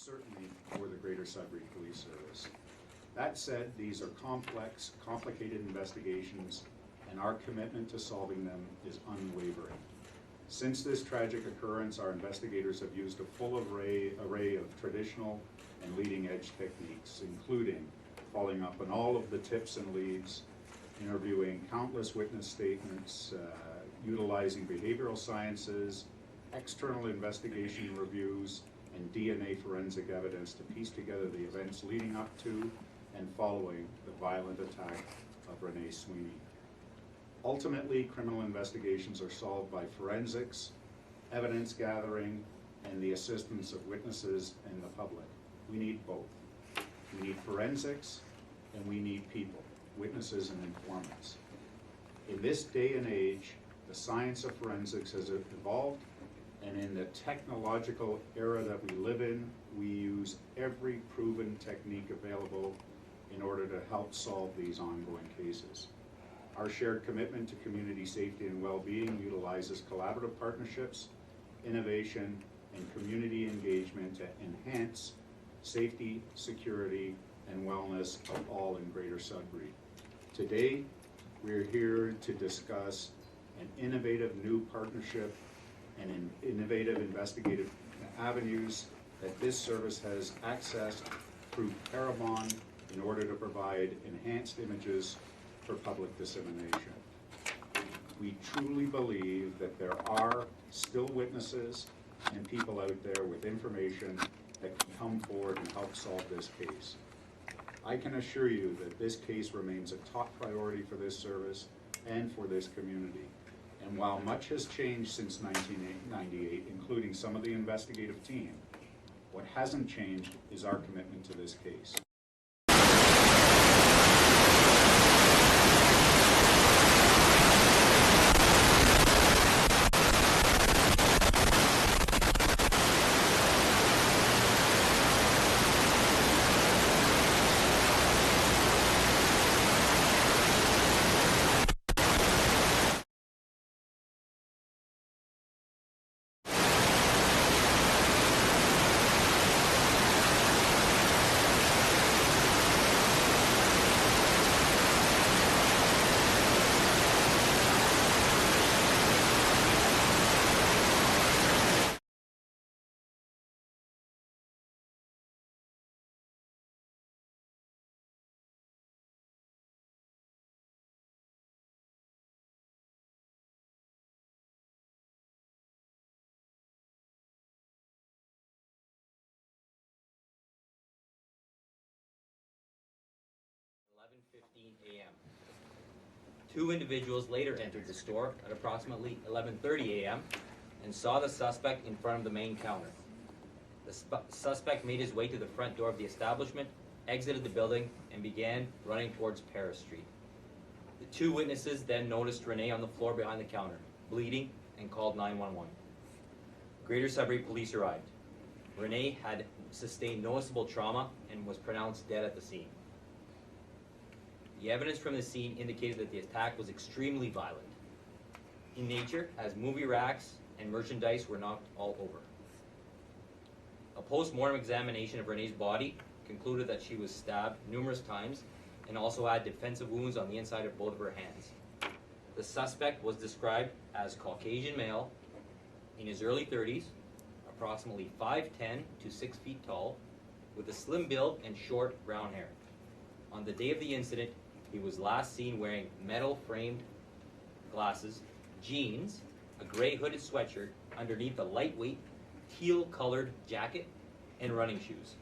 certainly for the Greater Sudbury Police Service. That said, these are complex, complicated investigations, and our commitment to solving them is unwavering. Since this tragic occurrence, our investigators have used a full array of traditional and leading-edge techniques, including following up on all of the tips and leads, interviewing countless witness statements, utilizing behavioral sciences, external investigation reviews, and DNA forensic evidence to piece together the events leading up to and following the violent attack of Renee Sweeney. Ultimately, criminal investigations are solved by forensics, evidence gathering, and the assistance of witnesses and the public. We need both. We need forensics, and we need people, witnesses and informants. In this day and age, the science of forensics has evolved, and in the technological era that we live in, we use every proven technique available in order to help solve these ongoing cases. Our shared commitment to community safety and well-being utilizes collaborative partnerships, innovation, and community engagement to enhance safety, security, and wellness of all in Greater Sudbury. Today, we're here to discuss an innovative new partnership and innovative investigative avenues that this service has accessed through Parabon in order to provide enhanced images for public dissemination. We truly believe that there are still witnesses and people out there with information that can come forward and help solve this case. I can assure you that this case remains a top priority for this service and for this community. And while much has changed since 1998, including some of the investigative team, what hasn't changed is our commitment to this case. a.m. Two individuals later entered the store at approximately 11:30 a.m. and saw the suspect in front of the main counter. The suspect made his way to the front door of the establishment, exited the building, and began running towards Paris Street. The two witnesses then noticed Renee on the floor behind the counter, bleeding, and called 911. Greater Sudbury Police arrived. Renee had sustained noticeable trauma and was pronounced dead at the scene. The evidence from the scene indicated that the attack was extremely violent in nature, as movie racks and merchandise were knocked all over. A post-mortem examination of Renee's body concluded that she was stabbed numerous times and also had defensive wounds on the inside of both of her hands. The suspect was described as Caucasian male, in his early 30s, approximately 5'10" to 6 feet tall, with a slim build and short brown hair. On the day of the incident, he was last seen wearing metal-framed glasses, jeans, a gray hooded sweatshirt underneath a lightweight teal-colored jacket, and running shoes.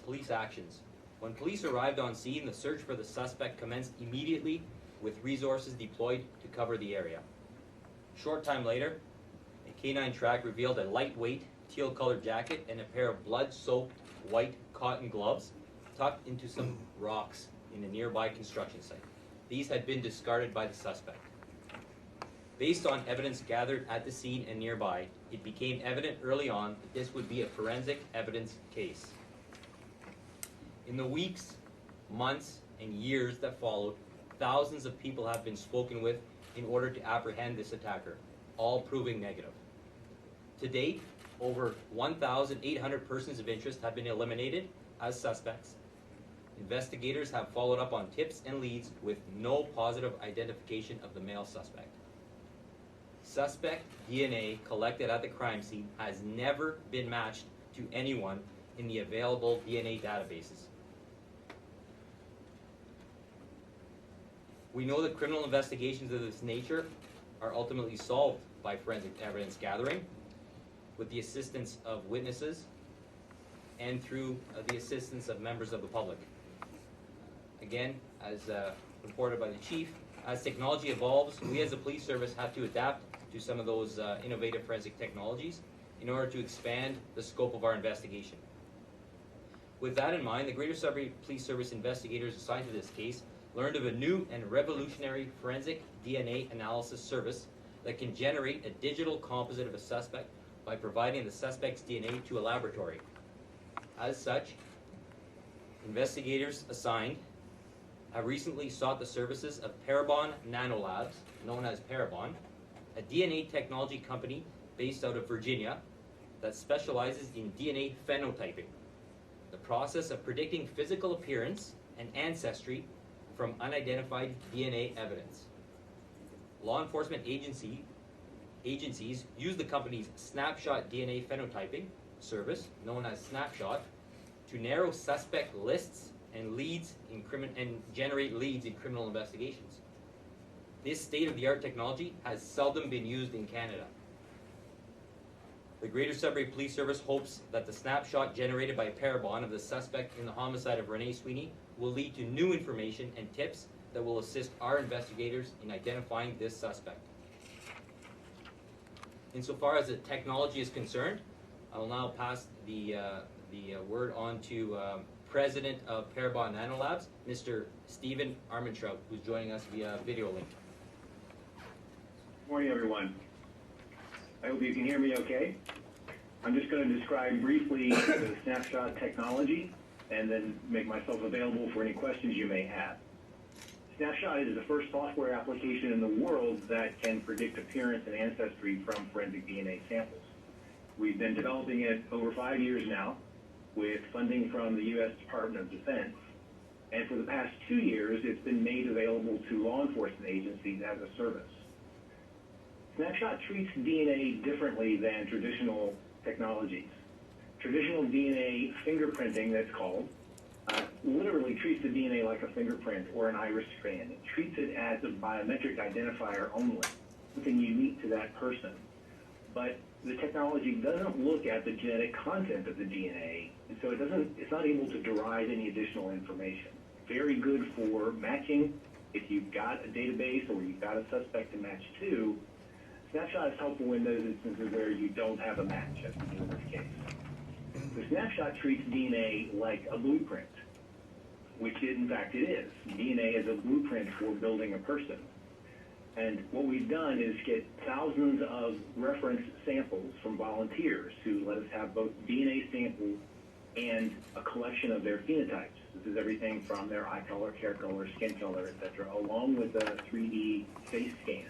Police actions. When police arrived on scene, the search for the suspect commenced immediately with resources deployed to cover the area. Short time later, a canine track revealed a lightweight teal-colored jacket and a pair of blood-soaked white cotton gloves tucked into some rocks in a nearby construction site. These had been discarded by the suspect. Based on evidence gathered at the scene and nearby, it became evident early on that this would be a forensic evidence case. In the weeks, months, and years that followed, thousands of people have been spoken with in order to apprehend this attacker, all proving negative. To date, over 1,800 persons of interest have been eliminated as suspects. Investigators have followed up on tips and leads with no positive identification of the male suspect. Suspect DNA collected at the crime scene has never been matched to anyone in the available DNA databases. We know that criminal investigations of this nature are ultimately solved by forensic evidence gathering with the assistance of witnesses and through the assistance of members of the public. Again, as reported by the chief, as technology evolves, we as a police service have to adapt to some of those innovative forensic technologies in order to expand the scope of our investigation. With that in mind, the Greater Sudbury Police Service investigators assigned to this case learned of a new and revolutionary forensic DNA analysis service that can generate a digital composite of a suspect by providing the suspect's DNA to a laboratory. As such, investigators assigned have recently sought the services of Parabon Nanolabs, known as Parabon, a DNA technology company based out of Virginia that specializes in DNA phenotyping, the process of predicting physical appearance and ancestry from unidentified DNA evidence. Law enforcement agencies use the company's Snapshot DNA phenotyping service, known as Snapshot, to narrow suspect lists and generate leads in criminal investigations. This state-of-the-art technology has seldom been used in Canada. The Greater Sudbury Police Service hopes that the snapshot generated by Parabon of the suspect in the homicide of Renee Sweeney will lead to new information and tips that will assist our investigators in identifying this suspect. Insofar as the technology is concerned, I will now pass the word on to President of Parabon Nanolabs, Mr. Stephen Armentrout, who's joining us via video link. Good morning, everyone. I hope you can hear me okay. I'm just going to describe briefly the snapshot technology and then make myself available for any questions you may have. Snapshot is the first software application in the world that can predict appearance and ancestry from forensic DNA samples. We've been developing it over 5 years now with funding from the U.S. Department of Defense. And for the past 2 years, it's been made available to law enforcement agencies as a service. Snapshot treats DNA differently than traditional technologies. Traditional DNA fingerprinting, that's called, literally treats the DNA like a fingerprint or an iris strand. It treats it as a biometric identifier only, something unique to that person. But the technology doesn't look at the genetic content of the DNA, and so it's not able to derive any additional information. Very good for matching. If you've got a database or you've got a suspect to match to, Snapshot is helpful in those instances where you don't have a match, as we do in this case. The Snapshot treats DNA like a blueprint, which in fact it is. DNA is a blueprint for building a person. And what we've done is get thousands of reference samples from volunteers who let us have both DNA samples and a collection of their phenotypes. This is everything from their eye color, hair color, skin color, etc., along with a 3D face scan.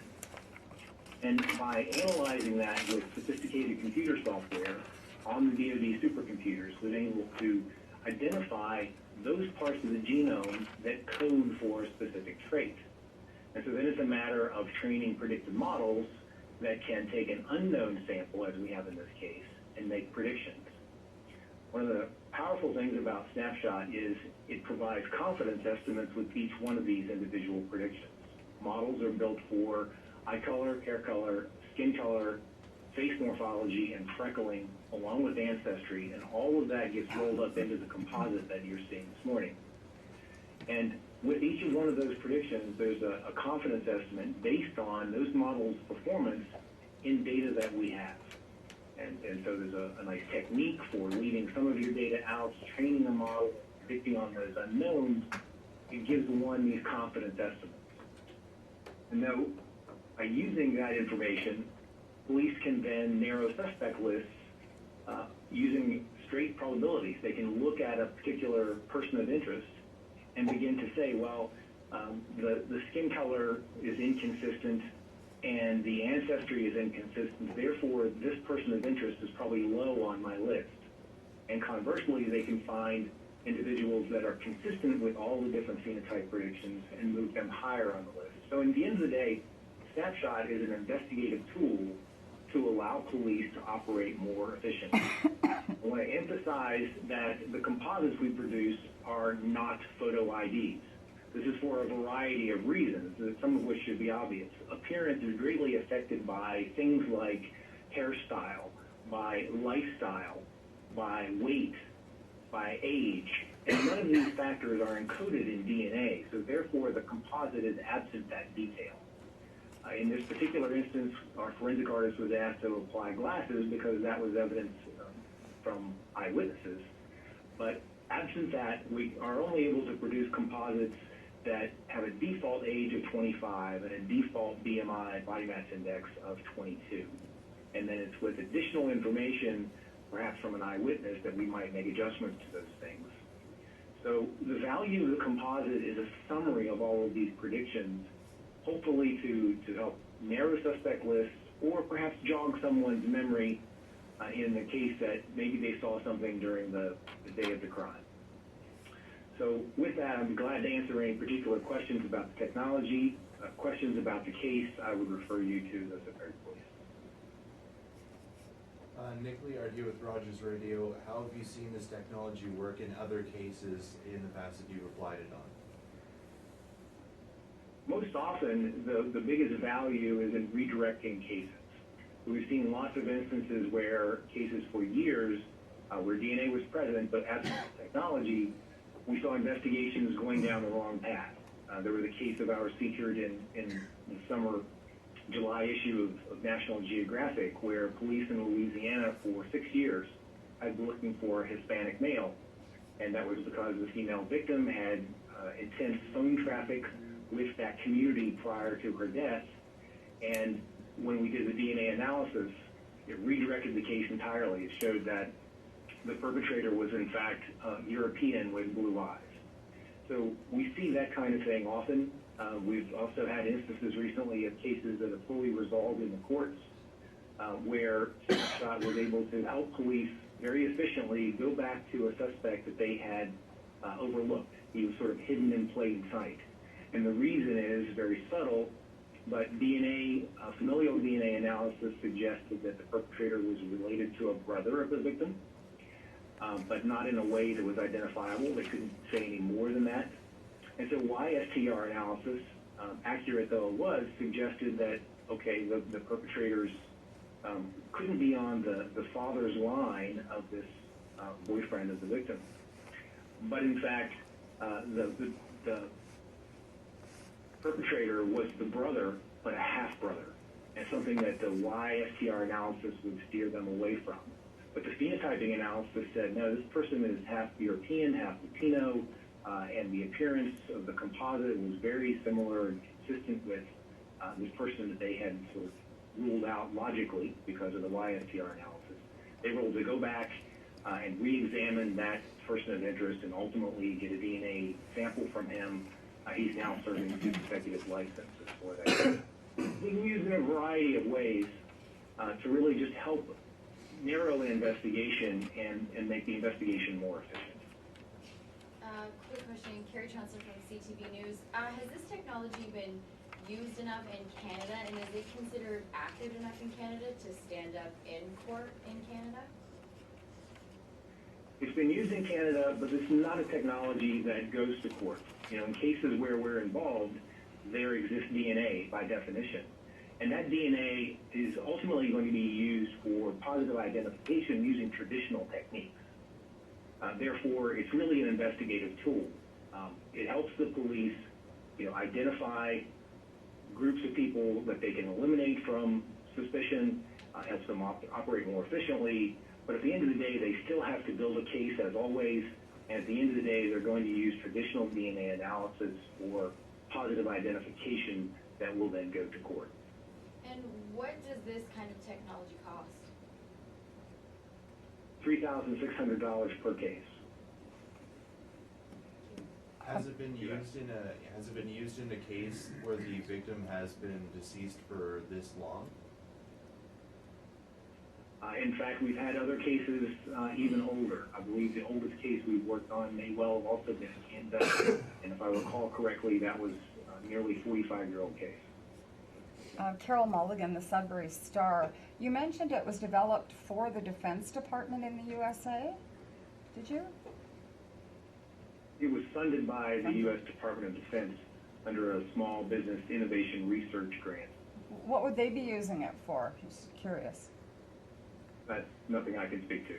And by analyzing that with sophisticated computer software on the DoD supercomputers, we're able to identify those parts of the genome that code for a specific trait. And so then it's a matter of training predictive models that can take an unknown sample, as we have in this case, and make predictions. One of the powerful things about Snapshot is it provides confidence estimates with each one of these individual predictions. Models are built for eye color, hair color, skin color, face morphology, and freckling, along with ancestry, and all of that gets rolled up into the composite that you're seeing this morning. And with each of one of those predictions, there's a confidence estimate based on those models' performance in data that we have. And so there's a nice technique for leaving some of your data out, training a model, predicting on those unknowns. It gives one these confidence estimates. And now, by using that information, police can then narrow suspect lists using straight probabilities. They can look at a particular person of interest and begin to say, well, the skin color is inconsistent and the ancestry is inconsistent. Therefore, this person of interest is probably low on my list. And conversely, they can find individuals that are consistent with all the different phenotype predictions and move them higher on the list. So in the end of the day, Snapshot is an investigative tool to allow police to operate more efficiently. I want to emphasize that the composites we produce are not photo IDs. This is for a variety of reasons, some of which should be obvious. Appearance is greatly affected by things like hairstyle, by lifestyle, by weight, by age, and none of these factors are encoded in DNA, so therefore the composite is absent that detail. In this particular instance, our forensic artist was asked to apply glasses because that was evidence from eyewitnesses. But absent that, we are only able to produce composites that have a default age of 25 and a default BMI, body mass index, of 22. And then it's with additional information, perhaps from an eyewitness, that we might make adjustments to those things. So the value of the composite is a summary of all of these predictions, hopefully to help narrow suspect lists or perhaps jog someone's memory in the case that maybe they saw something during the day of the crime. So with that, I'm glad to answer any particular questions about the technology. Questions about the case, I would refer you to the Sudbury Police. Nick Leard here with Rogers Radio. How have you seen this technology work in other cases in the past that you've applied it on? Most often, the biggest value is in redirecting cases. We've seen lots of instances where cases for years, where DNA was present, but absent technology, we saw investigations going down the wrong path. There was a case of ours featured in the summer July issue of National Geographic, where police in Louisiana for 6 years had been looking for a Hispanic male. And that was because the female victim had intense phone traffic with that community prior to her death. And when we did the DNA analysis, it redirected the case entirely. It showed that the perpetrator was in fact European with blue eyes. So we see that kind of thing often. We've also had instances recently of cases that have fully resolved in the courts where Snapshot was able to help police very efficiently go back to a suspect that they had overlooked. He was sort of hidden in plain sight. And the reason is very subtle, but DNA, familial DNA analysis suggested that the perpetrator was related to a brother of the victim, but not in a way that was identifiable. They couldn't say any more than that. And so YSTR analysis, accurate though it was, suggested that, okay, the perpetrators couldn't be on the father's line of this boyfriend of the victim. But in fact, the perpetrator was the brother, but a half-brother, and something that the YSTR analysis would steer them away from. But the phenotyping analysis said, no, this person is half European, half Latino, and the appearance of the composite was very similar and consistent with this person that they had sort of ruled out logically because of the YSTR analysis. They were able to go back and re-examine that person of interest and ultimately get a DNA sample from him. He's now serving 2 consecutive life sentences for that. We can use it in a variety of ways to really just help narrow the investigation and make the investigation more efficient. Quick question, Carrie Chancellor from CTV News. Has this technology been used enough in Canada, and is it considered active enough in Canada to stand up in court in Canada? It's been used in Canada, but it's not a technology that goes to court. You know, in cases where we're involved, there exists DNA by definition. And that DNA is ultimately going to be used for positive identification using traditional techniques. Therefore, it's really an investigative tool. It helps the police, identify groups of people that they can eliminate from suspicion, helps them operate more efficiently. But at the end of the day, they still have to build a case as always. And at the end of the day, they're going to use traditional DNA analysis for positive identification that will then go to court. And what does this kind of technology cost? $3,600 per case. Has it been used in a case where the victim has been deceased for this long? In fact, we've had other cases even older. I believe the oldest case we've worked on may well have also been in Canada, and if I recall correctly, that was a nearly 45-year-old case. Carol Mulligan, the Sudbury Star. You mentioned it was developed for the Defense Department in the USA. Did you? It was funded by the U.S. Department of Defense under a Small Business Innovation Research Grant. What would they be using it for? Just curious. That's nothing I can speak to.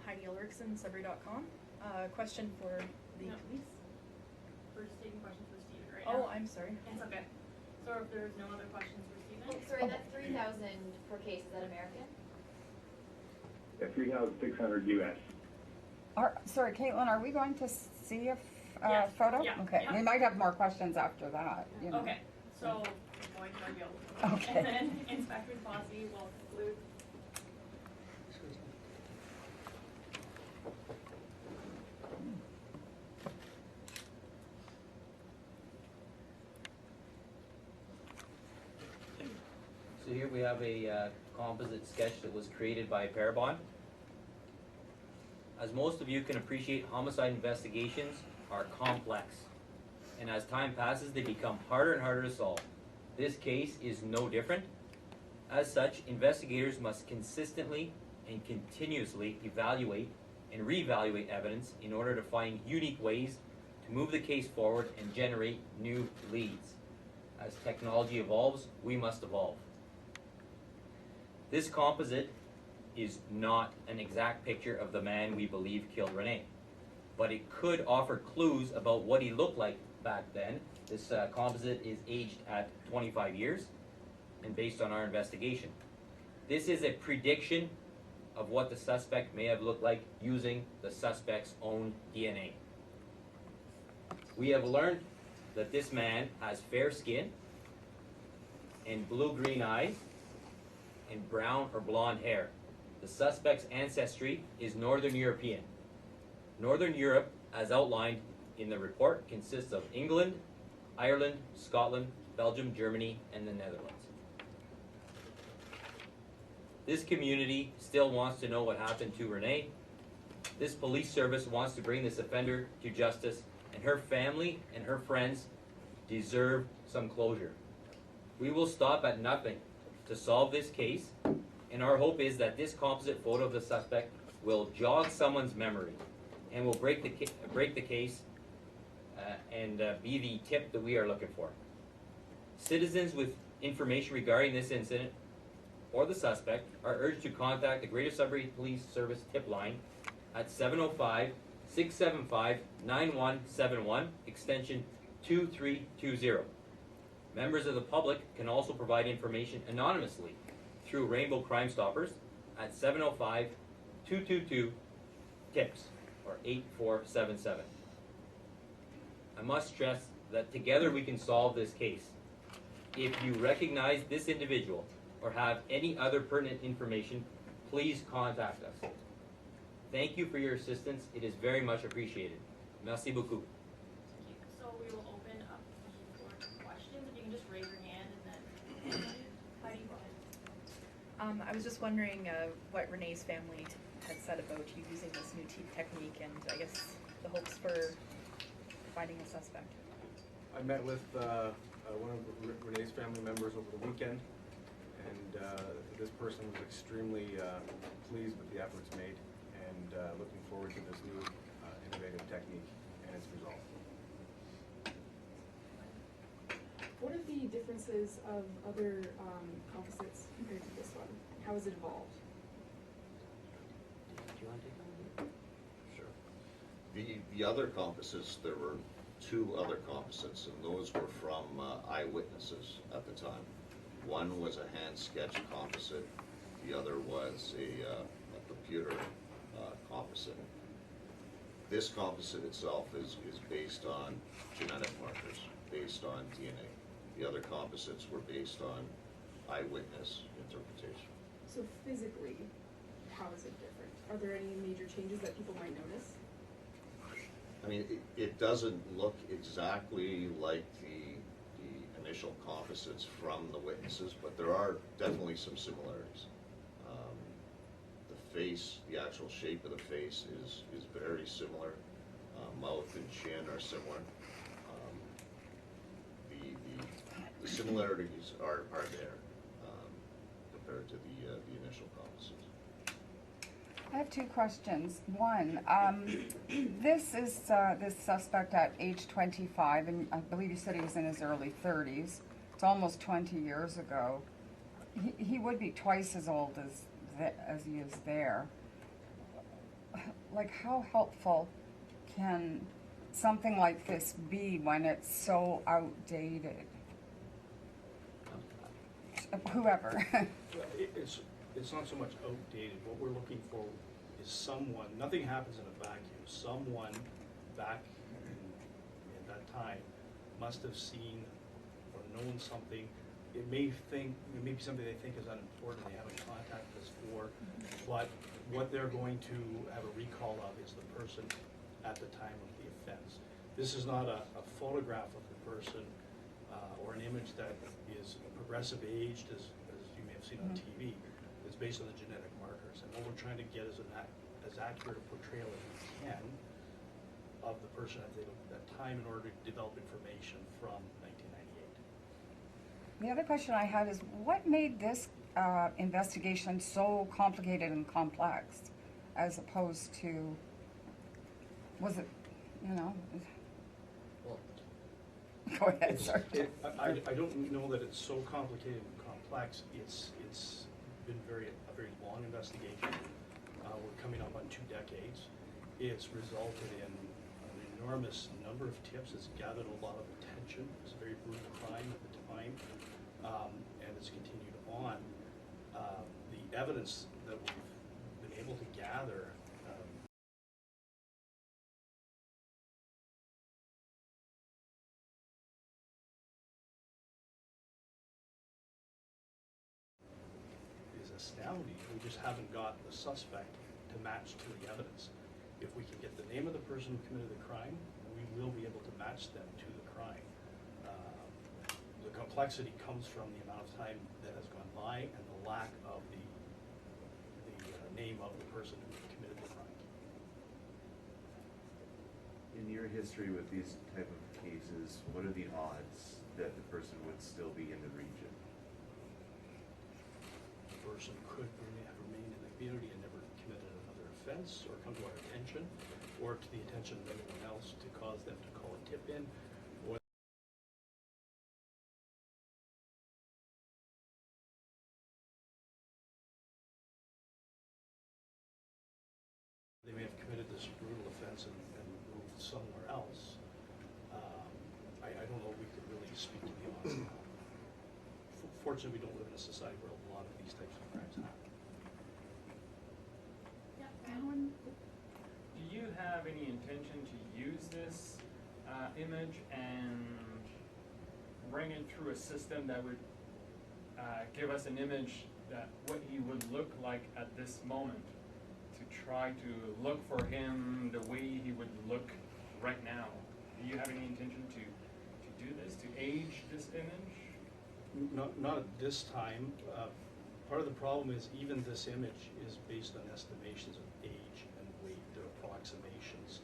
Heidi Ulrichsen, Sudbury.com. Question for the No. police. We're just taking questions for Stephen right now. Oh, I'm sorry. It's okay. So if there's no other questions for Oh, Stephen? sorry, that 3,000 per case, is that American? Yeah, 3,600 U.S. Sorry, Caitlin, are we going to see a Yes. photo? Yeah, Okay, yeah. we might have more questions after that. You know. Okay, so we're going to reveal. Okay. And then Inspector Fossey will conclude. So here we have a composite sketch that was created by Parabon. As most of you can appreciate, homicide investigations are complex. And as time passes, they become harder and harder to solve. This case is no different. As such, investigators must consistently and continuously evaluate and reevaluate evidence in order to find unique ways to move the case forward and generate new leads. As technology evolves, we must evolve. This composite is not an exact picture of the man we believe killed Renee, but it could offer clues about what he looked like back then. This composite is aged at 25 years and based on our investigation. This is a prediction of what the suspect may have looked like using the suspect's own DNA. We have learned that this man has fair skin and blue-green eyes and brown or blonde hair. The suspect's ancestry is Northern European. Northern Europe, as outlined in the report, consists of England, Ireland, Scotland, Belgium, Germany, and the Netherlands. This community still wants to know what happened to Renee. This police service wants to bring this offender to justice, and her family and her friends deserve some closure. We will stop at nothing to solve this case, and our hope is that this composite photo of the suspect will jog someone's memory and will break the case and be the tip that we are looking for. Citizens with information regarding this incident or the suspect are urged to contact the Greater Sudbury Police Service tip line at 705-675-9171, extension 2320. Members of the public can also provide information anonymously through Rainbow Crime Stoppers at 705-222-TIPS or 8477. I must stress that together we can solve this case. If you recognize this individual or have any other pertinent information, please contact us. Thank you for your assistance. It is very much appreciated. Merci beaucoup. So we will open up for questions. If you can just raise your hand and then Heidi, go ahead. I was just wondering what Renee's family had said about you using this new technique and I guess the hopes for finding a suspect. I met with one of Renee's family members over the weekend, and this person was extremely pleased with the efforts made and looking forward to this new innovative technique and its results. What are the differences of other composites compared to this one? How has it evolved? Do you want to take that one? Sure. The other composites, there were two other composites, and those were from eyewitnesses at the time. One was a hand sketch composite, the other was a computer composite. This composite itself is based on genetic markers, based on DNA. The other composites were based on eyewitness interpretation. So physically, how is it different? Are there any major changes that people might notice? I mean, it doesn't look exactly like the initial composites from the witnesses, but there are definitely some similarities. The face, the actual shape of the face is very similar. Mouth and chin are similar. The similarities are there compared to the initial composites. I have two questions. One, this is this suspect at age 25, and I believe you said he was in his early 30s. It's almost 20 years ago. He would be twice as old as he is there. Like, how helpful can something like this be when it's so outdated? Whoever. It's not so much outdated. What we're looking for is someone, nothing happens in a vacuum. Someone back in that time must have seen or known something. It may be something they think is unimportant, they haven't contacted us for, but what they're going to have a recall of is the person at the time of the offense. This is not a photograph of the person or an image that is progressive aged, as you may have seen on TV. It's based on the genetic markers, and what we're trying to get is as accurate a portrayal as we can of the person at that time in order to develop information from 1998. The other question I had is, what made this investigation so complicated and complex, as opposed to, was it, you know? Go ahead, sir. I don't know that it's so complicated and complex. It's been a very long investigation. We're coming up on 2 decades. It's resulted in an enormous number of tips. It's gathered a lot of attention. It's a very brutal crime at the time, and it's continued on. The evidence that we've been able to gather astounding. We just haven't got the suspect to match to the evidence. If we can get the name of the person who committed the crime, we will be able to match them to the crime. The complexity comes from the amount of time that has gone by and the lack of the name of the person who committed the crime. In your history with these type of cases, what are the odds that the person would still be in the region? Person could have remained in the community and never committed another offense or come to our attention or to the attention of anyone else to cause them to call a tip in, or they may have committed this brutal offense and moved somewhere else. I don't know if we could really speak to the odds now. Fortunately, we don't live in a society where a lot of these types of crimes happen. Do you have any intention to use this image and bring it through a system that would give us an image that what he would look like at this moment, to try to look for him the way he would look right now? Do you have any intention to do this, to age this image? Not at this time. Part of the problem is even this image is based on estimations of age and weight. They're approximations.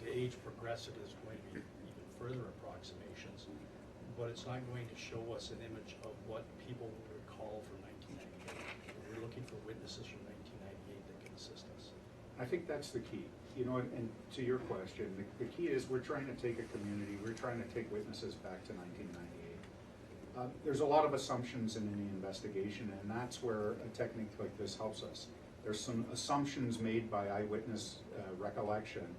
To age progressive is going to be even further approximations, but it's not going to show us an image of what people will recall from 1998. We're looking for witnesses from 1998 that can assist us. I think that's the key. You know, and to your question, the key is we're trying to take a community, we're trying to take witnesses back to 1998. There's a lot of assumptions in any investigation, and that's where a technique like this helps us. There's some assumptions made by eyewitness recollection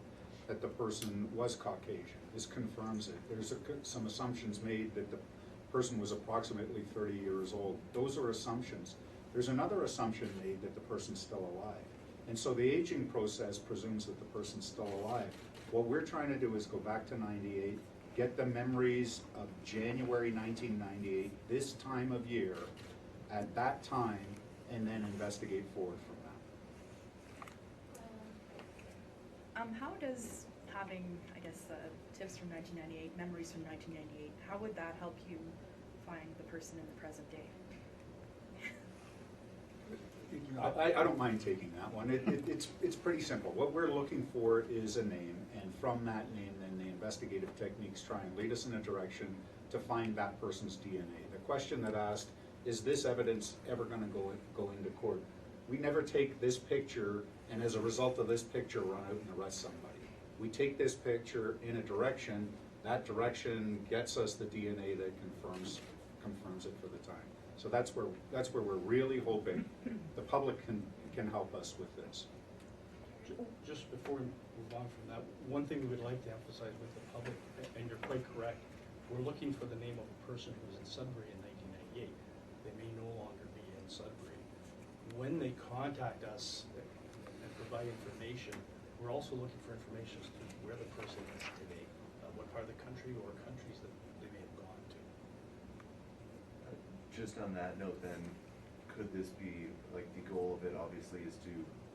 that the person was Caucasian. This confirms it. There's some assumptions made that the person was approximately 30 years old. Those are assumptions. There's another assumption made that the person's still alive. And so the aging process presumes that the person's still alive. What we're trying to do is go back to 98, get the memories of January 1998, this time of year, at that time, and then investigate forward from that. How does having, I guess, tips from 1998, memories from 1998, how would that help you find the person in the present day? I don't mind taking that one. It's pretty simple. What we're looking for is a name, and from that name, then the investigative techniques try and lead us in a direction to find that person's DNA. The question that asked, is this evidence ever going to go into court? We never take this picture and as a result of this picture run out and arrest somebody. We take this picture in a direction, that direction gets us the DNA that confirms it for the time. So that's where we're really hoping the public can help us with this. Just before we move on from that, one thing we would like to emphasize with the public, and you're quite correct, we're looking for the name of a person who was in Sudbury in 1998. They may no longer be in Sudbury. When they contact us and provide information, we're also looking for information as to where the person is today, what part of the country or countries that they may have gone to. Just on that note then, could this be, like, the goal of it obviously is to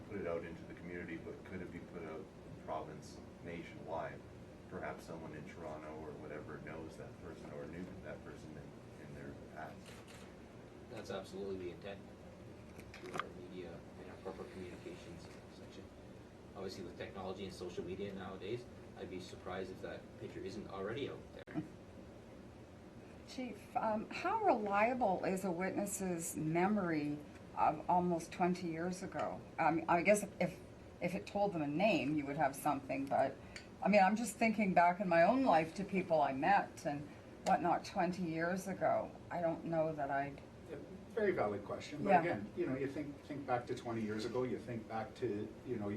put it out into the community, but could it be put out in province nationwide? Perhaps someone in Toronto or whatever knows that person or knew that person in their past. That's absolutely the intent through our media and our corporate communications section. Obviously with technology and social media nowadays, I'd be surprised if that picture isn't already out there. Chief, how reliable is a witness's memory of almost 20 years ago? I guess if it told them a name, you would have something, but I mean, I'm just thinking back in my own life to people I met and whatnot 20 years ago. I don't know that I'd... Very valid question, but Yeah. again, you know, you think back to 20 years ago, you think back to, you know,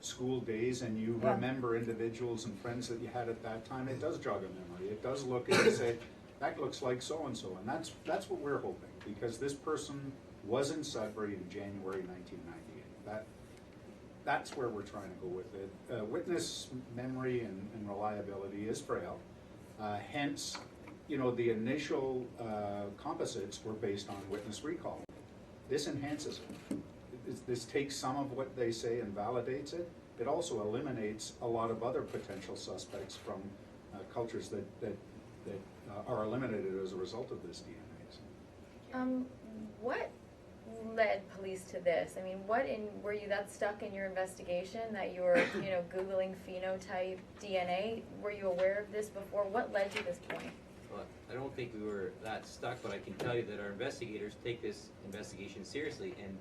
school days, and you Yeah. remember individuals and friends that you had at that time. It does jog a memory. It does look and say, that looks like so-and-so, and that's what we're hoping, because this person was in Sudbury in January 1998. That's where we're trying to go with it. Witness memory and reliability is frail. Hence, you know, the initial composites were based on witness recall. This enhances it. This takes some of what they say and validates it. It also eliminates a lot of other potential suspects from cultures that are eliminated as a result of this DNA. What led police to this? I mean, were you that stuck in your investigation that you were, you know, Googling phenotype DNA? Were you aware of this before? What led to this point? Well, I don't think we were that stuck, but I can tell you that our investigators take this investigation seriously. And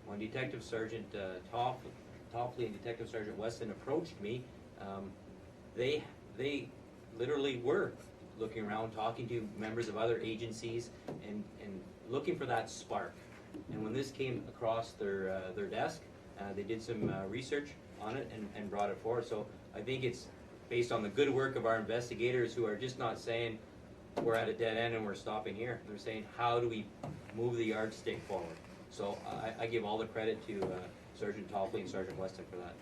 when Detective Sergeant Toffley and Detective Sergeant Weston approached me, they literally were looking around, talking to members of other agencies, and looking for that spark. And when this came across their desk, they did some research on it and brought it forward. So I think it's based on the good work of our investigators, who are just not saying we're at a dead end and we're stopping here. They're saying, how do we move the yardstick forward? So I give all the credit to Sergeant Toffley and Sergeant Weston for that.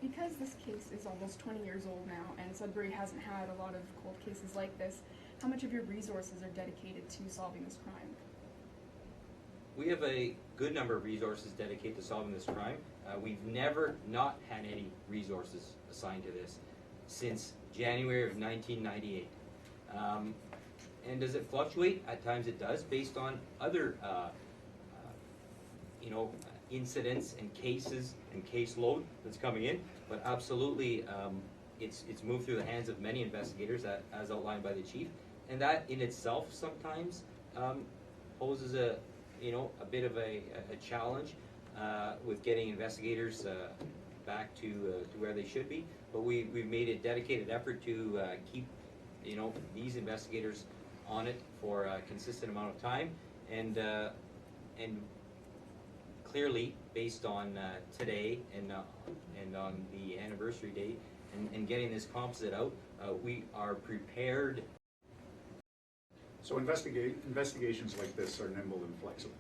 Because this case is almost 20 years old now, and Sudbury hasn't had a lot of cold cases like this, how much of your resources are dedicated to solving this crime? We have a good number of resources dedicated to solving this crime. We've never not had any resources assigned to this since January of 1998. And does it fluctuate? At times it does, based on other incidents and cases and caseload that's coming in. But absolutely, it's moved through the hands of many investigators, as outlined by the chief, and that in itself sometimes poses a bit of a challenge with getting investigators back to where they should be. But we've made a dedicated effort to keep these investigators on it for a consistent amount of time, and clearly based on today and on the anniversary date and getting this composite out, we are prepared. So investigations like this are nimble and flexible,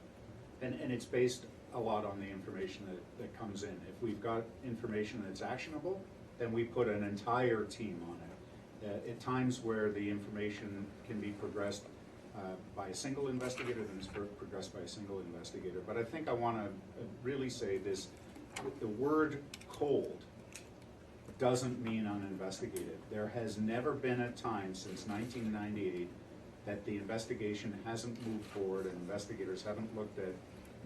and it's based a lot on the information that comes in. If we've got information that's actionable, then we put an entire team on it. At times where the information can be progressed by a single investigator, then it's progressed by a single investigator. But I think I want to really say this the word cold doesn't mean uninvestigated. There has never been a time since 1998 that the investigation hasn't moved forward and investigators haven't looked at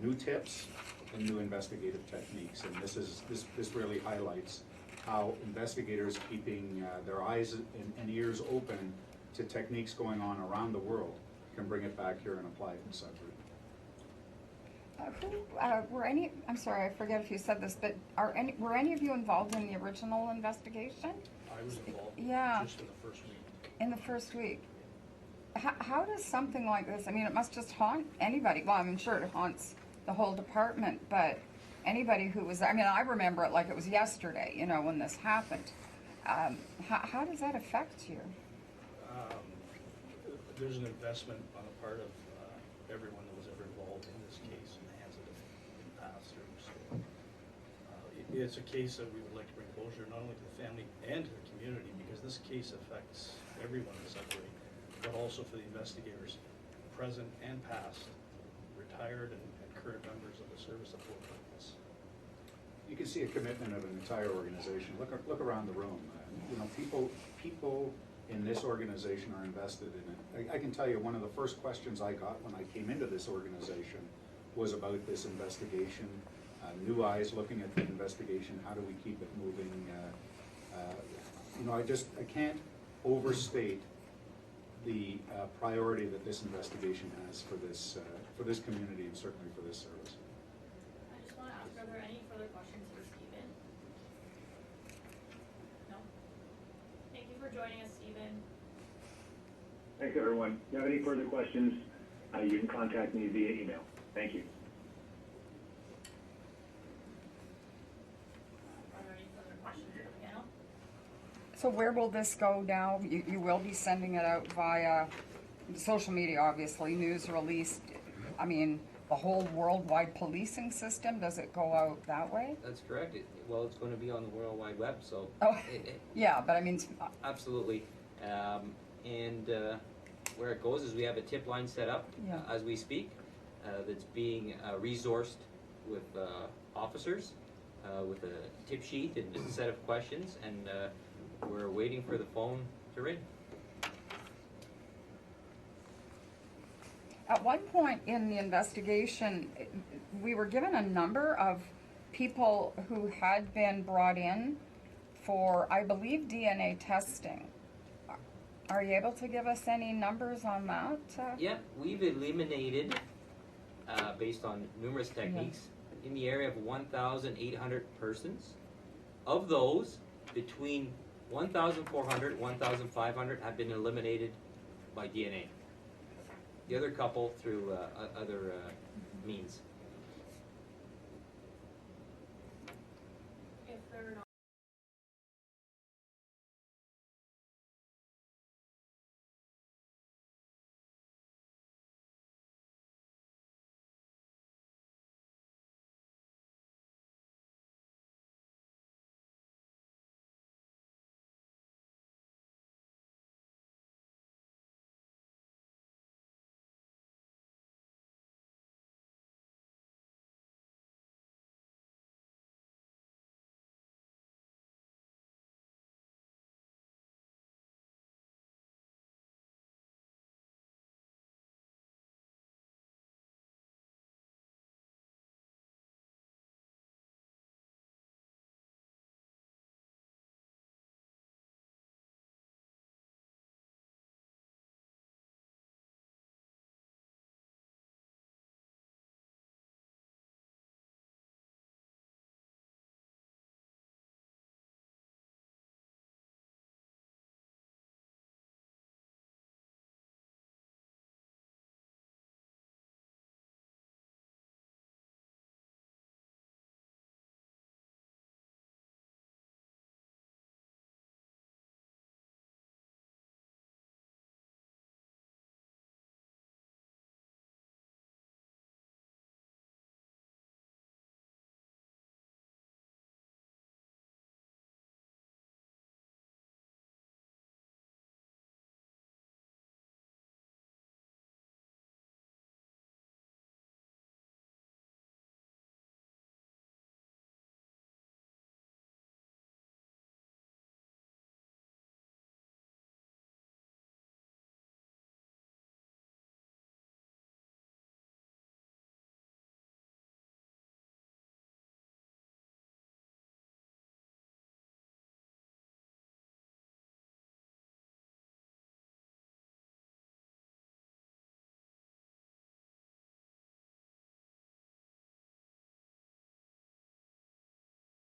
new tips and new investigative techniques. And this really highlights how investigators keeping their eyes and ears open to techniques going on around the world can bring it back here and apply it in Sudbury. Were any, I'm sorry, I forget if you said this, but were any of you involved in the original investigation? I was involved Yeah. just in the first week. In the first week? How does something like this, I mean, it must just haunt anybody. Well, I'm sure it haunts the whole department, but anybody who was, I mean, I remember it like it was yesterday, you know, when this happened. How does that affect you? There's an investment on the part of everyone that was ever involved in this case in the hands of the pastor. So it's a case that we would like to bring closure not only to the family and to the community, because this case affects everyone in Sudbury, but also for the investigators, present and past, retired and current members of the service that work with this. You can see a commitment of an entire organization. Look around the room. You know, people in this organization are invested in it. I can tell you one of the first questions I got when I came into this organization was about this investigation. New eyes looking at the investigation. How do we keep it moving? You know, I can't overstate the priority that this investigation has for this community and certainly for this service. I just want to ask, are there any further questions for Stephen? No? Thank you for joining us, Stephen. Thanks, everyone. If you have any further questions, you can contact me via email. Thank you. Are there any further questions for the panel? So where will this go now? You will be sending it out via social media, obviously, news release. I mean, the whole worldwide policing system, does it go out that way? That's correct. Well, it's going to be on the World Wide Web, so. Oh, yeah, but I mean. Absolutely. Where it goes is we have a tip line set up as we speak that's being resourced with officers with a tip sheet and a set of questions, and we're waiting for the phone to ring. At one point in the investigation, we were given a number of people who had been brought in for, I believe, DNA testing. Are you able to give us any numbers on that? Yeah, we've eliminated, based on numerous techniques, in the area of 1,800 persons. Of those, between 1,400 and 1,500 have been eliminated by DNA. The other couple through other means.